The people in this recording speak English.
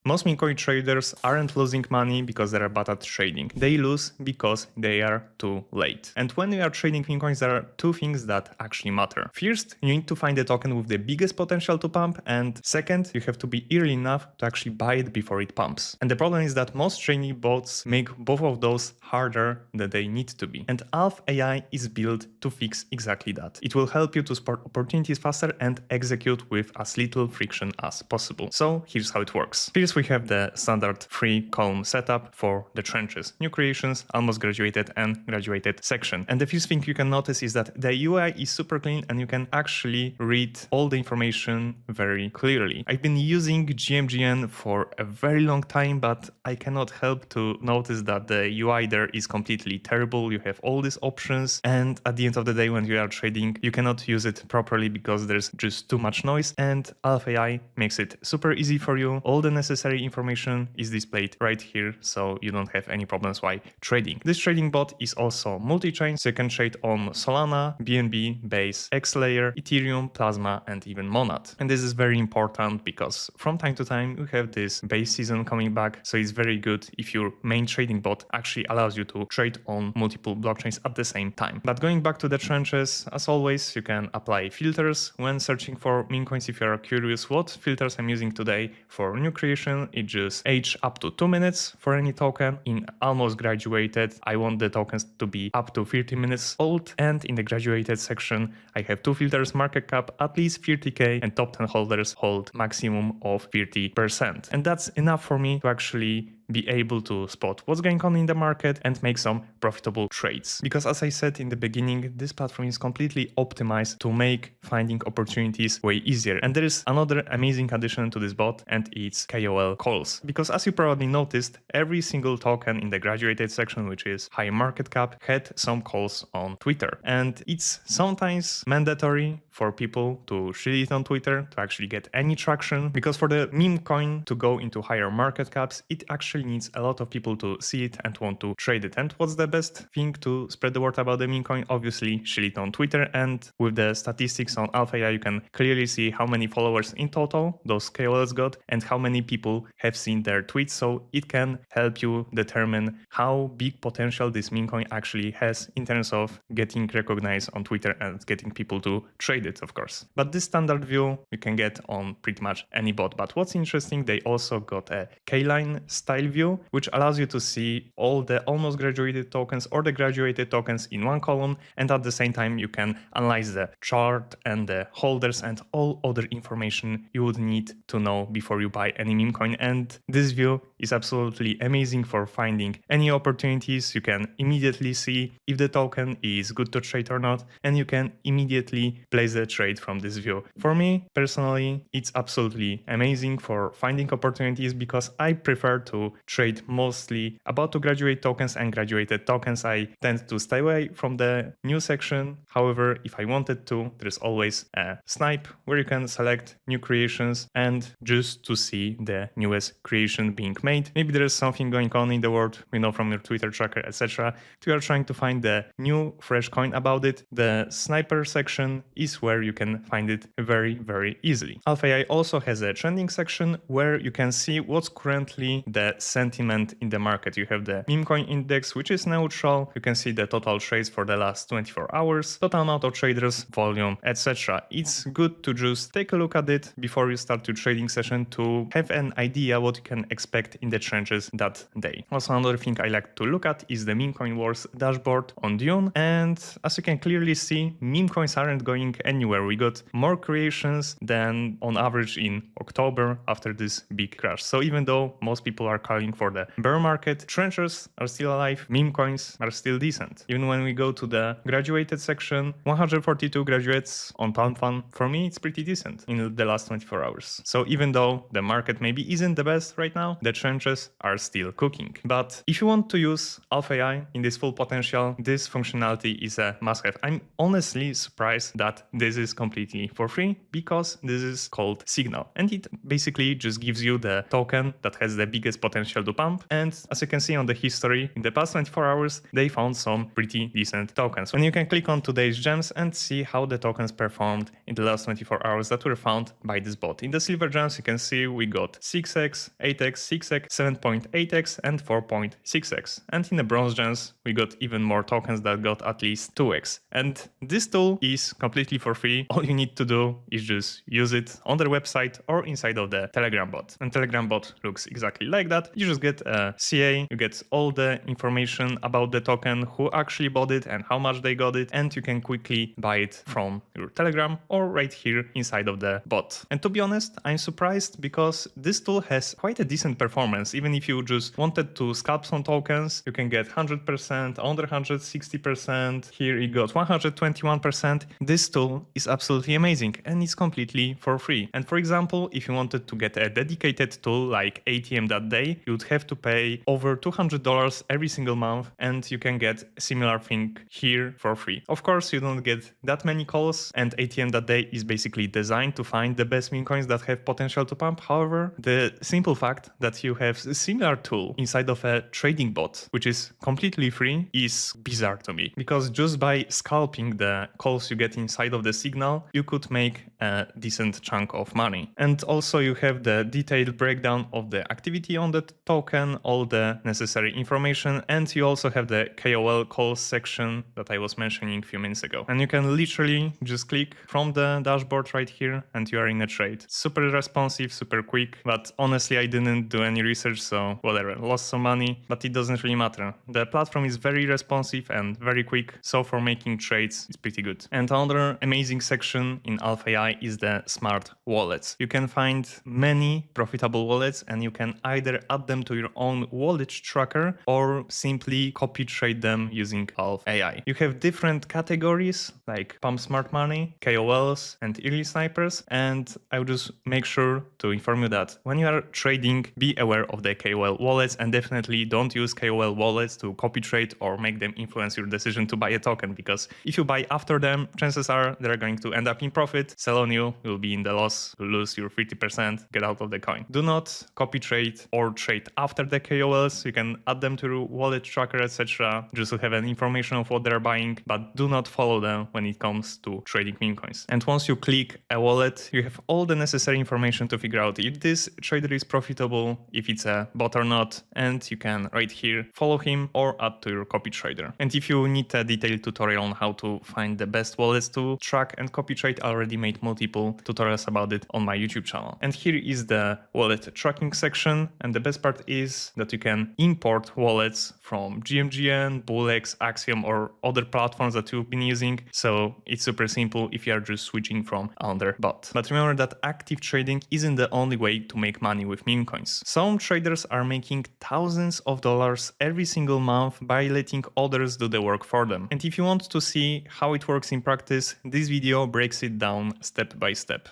Most memecoin traders aren't losing money because they are bad at trading. They lose because they are too late. And when you are trading memecoins, there are two things that actually matter. First, you need to find the token with the biggest potential to pump, and second, you have to be early enough to actually buy it before it pumps. And the problem is that most trading bots make both of those harder than they need to be. And Alph.AI is built to fix exactly that. It will help you to spot opportunities faster and execute with as little friction as possible. So here's how it works. First, we have the standard 3-column setup for the trenches: new creations, almost graduated, and graduated section. And the first thing you can notice is that the UI is super clean and you can actually read all the information very clearly. I've been using GMGN for a very long time, but I cannot help to notice that the UI there is completely terrible. You have all these options, and at the end of the day, when you are trading, you cannot use it properly because there's just too much noise, and Alph.AI makes it super easy for you. All the necessary information is displayed right here, so you don't have any problems while trading. This trading bot is also multi-chain, so you can trade on Solana, BNB, Base, X-Layer, Ethereum, Plasma, and even Monad. And this is very important because from time to time we have this Base season coming back, so it's very good if your main trading bot actually allows you to trade on multiple blockchains at the same time. But going back to the trenches, as always, you can apply filters when searching for memecoins. If you are curious what filters I'm using today for new creation, it just age up to 2 minutes for any token. In almost graduated, I want the tokens to be up to 30 minutes old, and in the graduated section I have two filters: market cap at least 30k and top 10 holders hold maximum of 30%. And that's enough for me to actually be able to spot what's going on in the market and make some profitable trades. Because as I said in the beginning, this platform is completely optimized to make finding opportunities way easier. And there is another amazing addition to this bot, and it's KOL calls. Because as you probably noticed, every single token in the graduated section, which is high market cap, had some calls on Twitter. And it's sometimes mandatory for people to share it on Twitter to actually get any traction, because for the meme coin to go into higher market caps, it actually needs a lot of people to see it and want to trade it. And what's the best thing to spread the word about the meme coin? Obviously, share it on Twitter. And with the statistics on Alph.AI, you can clearly see how many followers in total those KOLs got and how many people have seen their tweets. So it can help you determine how big potential this meme coin actually has in terms of getting recognized on Twitter and getting people to trade it, of course. But this standard view you can get on pretty much any bot. But what's interesting, they also got a K-line style view, which allows you to see all the almost graduated tokens or the graduated tokens in one column, and at the same time you can analyze the chart and the holders and all other information you would need to know before you buy any meme coin. And this view is absolutely amazing for finding any opportunities. You can immediately see if the token is good to trade or not, and you can immediately place the trade from this view. For me personally, it's absolutely amazing for finding opportunities because I prefer to trade mostly about to graduate tokens and graduated tokens. I tend to stay away from the new section. However, if I wanted to, there's always a snipe where you can select new creations and just to see the newest creation being made. Maybe there is something going on in the world, you know, from your Twitter tracker, etc. You are trying to find the new fresh coin about it. The sniper section is where you can find it very, very easily. Alph.AI also has a trending section where you can see what's currently the sentiment in the market. You have the meme coin index, which is neutral. You can see the total trades for the last 24 hours, total amount of traders, volume, etc. It's good to just take a look at it before you start your trading session to have an idea what you can expect in the trenches that day. Also, another thing I like to look at is the meme coin wars dashboard on Dune. And as you can clearly see, meme coins aren't going anywhere. We got more creations than on average in October after this big crash. So even though most people are calling for the bear market, trenches are still alive, meme coins are still decent. Even when we go to the graduated section, 142 graduates on Blofin. For me, it's pretty decent in the last 24 hours. So even though the market maybe isn't the best right now, the trenches trenches are still cooking. But if you want to use Alph.AI in this full potential, this functionality is a must-have. I'm honestly surprised that this is completely for free because this is called Signal, and it basically just gives you the token that has the biggest potential to pump. And as you can see on the history, in the past 24 hours, they found some pretty decent tokens. And you can click on today's gems and see how the tokens performed in the last 24 hours that were found by this bot. In the silver gems, you can see we got 6x, 8x, 6x, 7.8x, and 4.6x. And in the bronze gems, we got even more tokens that got at least 2x. And this tool is completely for free. All you need to do is just use it on their website or inside of the Telegram bot. And Telegram bot looks exactly like that. You just get a CA, you get all the information about the token, who actually bought it and how much they got it, and you can quickly buy it from your Telegram or right here inside of the bot. And to be honest, I'm surprised because this tool has quite a decent performance. Even if you just wanted to scalp some tokens, you can get 100%, under 160%. Here you got 121%. This tool is absolutely amazing and it's completely for free. And for example, if you wanted to get a dedicated tool like ATM.DAY, you'd have to pay over $200 every single month, and you can get a similar thing here for free. Of course, you don't get that many calls, and ATM.DAY is basically designed to find the best meme coins that have potential to pump. However, the simple fact that you have a similar tool inside of a trading bot, which is completely free, is bizarre to me, because just by scalping the calls you get inside of the Signal, you could make a decent chunk of money. And also you have the detailed breakdown of the activity on the token, all the necessary information, and you also have the KOL calls section that I was mentioning a few minutes ago. And you can literally just click from the dashboard right here and you are in a trade. Super responsive, super quick, but honestly I didn't do any research, so whatever, lost some money, but it doesn't really matter. The platform is very responsive and very quick, so for making trades it's pretty good. And another amazing section in Alph.AI is the smart wallets. You can find many profitable wallets and you can either add them to your own wallet tracker or simply copy trade them using Alph.AI. You have different categories like Pump Smart Money, KOLs, and early snipers, and I would just make sure to inform you that when you are trading, be aware of the KOL wallets and definitely don't use KOL wallets to copy trade or make them influence your decision to buy a token, because if you buy after them, chances are they're going to end up in profit, sell on you, you'll be in the loss, you'll lose your 50%, get out of the coin. Do not copy trade or trade after the KOLs. You can add them to your wallet tracker, etc., just to have an information of what they're buying, but do not follow them when it comes to trading meme coins. And once you click a wallet, you have all the necessary information to figure out if this trader is profitable, if it's a bot or not, and you can right here follow him or add to your copy trader. And if you need a detailed tutorial on how to find the best wallets to track and copy trade, I already made multiple tutorials about it on my YouTube channel. And here is the wallet tracking section, and the best part is that you can import wallets from GMGN, BullX, Axiom, or other platforms that you've been using. So it's super simple if you are just switching from another bot. But remember that active trading isn't the only way to make money with meme coins. Some traders are making thousands of dollars every single month by letting others do the work for them. And if you want to see how it works in practice, this video breaks it down step by step.